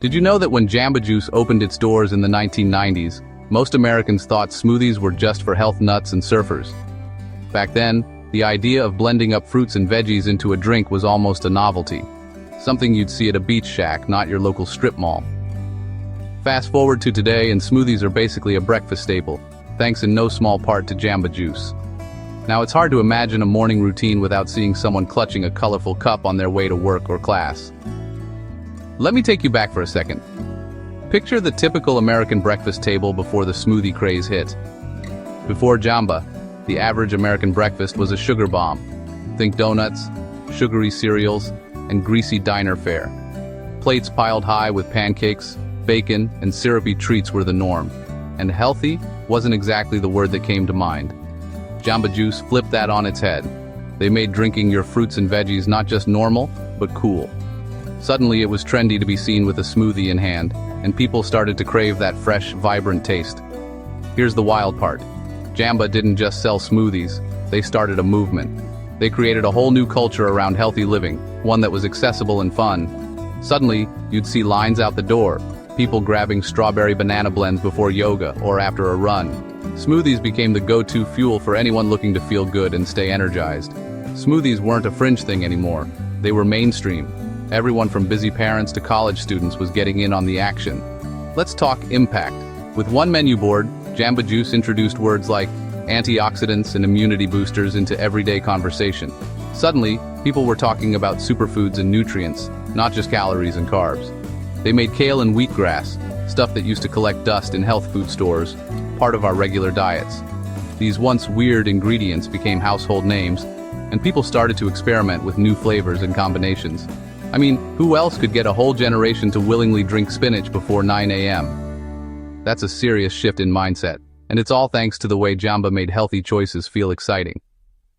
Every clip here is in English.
Did you know that when Jamba Juice opened its doors in the 1990s, most Americans thought smoothies were just for health nuts and surfers? Back then, the idea of blending up fruits and veggies into a drink was almost a novelty. Something you'd see at a beach shack, not your local strip mall. Fast forward to today and smoothies are basically a breakfast staple, thanks in no small part to Jamba Juice. Now it's hard to imagine a morning routine without seeing someone clutching a colorful cup on their way to work or class. Let me take you back for a second. Picture the typical American breakfast table before the smoothie craze hit. Before Jamba, the average American breakfast was a sugar bomb. Think donuts, sugary cereals, and greasy diner fare. Plates piled high with pancakes, bacon, and syrupy treats were the norm. And healthy wasn't exactly the word that came to mind. Jamba Juice flipped that on its head. They made drinking your fruits and veggies not just normal, but cool. Suddenly it was trendy to be seen with a smoothie in hand, and people started to crave that fresh, vibrant taste. Here's the wild part. Jamba didn't just sell smoothies, they started a movement. They created a whole new culture around healthy living, one that was accessible and fun. Suddenly, you'd see lines out the door, people grabbing strawberry banana blends before yoga or after a run. Smoothies became the go-to fuel for anyone looking to feel good and stay energized. Smoothies weren't a fringe thing anymore, they were mainstream. Everyone from busy parents to college students was getting in on the action. Let's talk impact. With one menu board, Jamba Juice introduced words like antioxidants and immunity boosters into everyday conversation. Suddenly, people were talking about superfoods and nutrients, not just calories and carbs. They made kale and wheatgrass, stuff that used to collect dust in health food stores, part of our regular diets. These once weird ingredients became household names, and people started to experiment with new flavors and combinations. I mean, who else could get a whole generation to willingly drink spinach before 9 a.m.? That's a serious shift in mindset, and it's all thanks to the way Jamba made healthy choices feel exciting.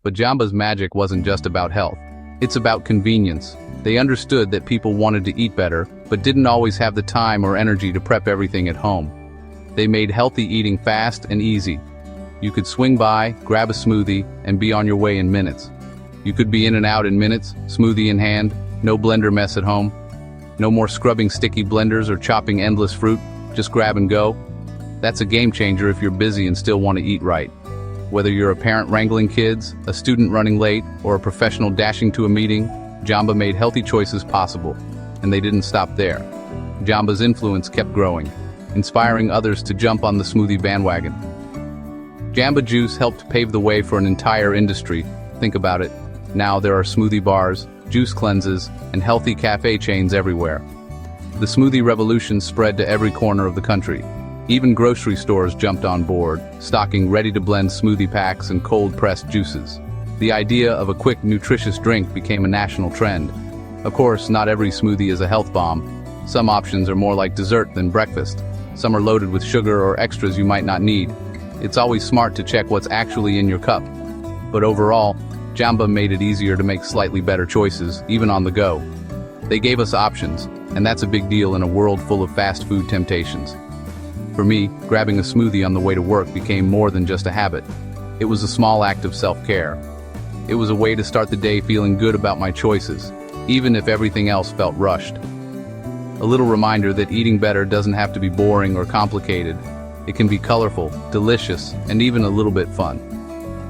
But Jamba's magic wasn't just about health. It's about convenience. They understood that people wanted to eat better, but didn't always have the time or energy to prep everything at home. They made healthy eating fast and easy. You could swing by, grab a smoothie, and be on your way in minutes. You could be in and out in minutes, smoothie in hand, no blender mess at home. No more scrubbing sticky blenders or chopping endless fruit, just grab and go. That's a game changer if you're busy and still want to eat right. Whether you're a parent wrangling kids, a student running late, or a professional dashing to a meeting, Jamba made healthy choices possible. And they didn't stop there. Jamba's influence kept growing, inspiring others to jump on the smoothie bandwagon. Jamba Juice helped pave the way for an entire industry. Think about it. Now there are smoothie bars, juice cleanses, and healthy cafe chains everywhere. The smoothie revolution spread to every corner of the country. Even grocery stores jumped on board, stocking ready-to-blend smoothie packs and cold-pressed juices. The idea of a quick, nutritious drink became a national trend. Of course, not every smoothie is a health bomb. Some options are more like dessert than breakfast. Some are loaded with sugar or extras you might not need. It's always smart to check what's actually in your cup. But overall, Jamba made it easier to make slightly better choices, even on the go. They gave us options, and that's a big deal in a world full of fast food temptations. For me, grabbing a smoothie on the way to work became more than just a habit. It was a small act of self-care. It was a way to start the day feeling good about my choices, even if everything else felt rushed. A little reminder that eating better doesn't have to be boring or complicated. It can be colorful, delicious, and even a little bit fun.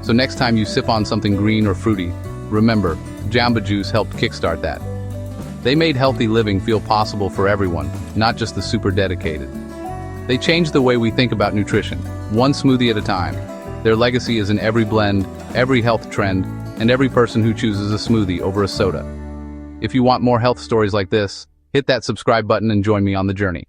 So next time you sip on something green or fruity, remember, Jamba Juice helped kickstart that. They made healthy living feel possible for everyone, not just the super dedicated. They changed the way we think about nutrition, one smoothie at a time. Their legacy is in every blend, every health trend, and every person who chooses a smoothie over a soda. If you want more health stories like this, hit that subscribe button and join me on the journey.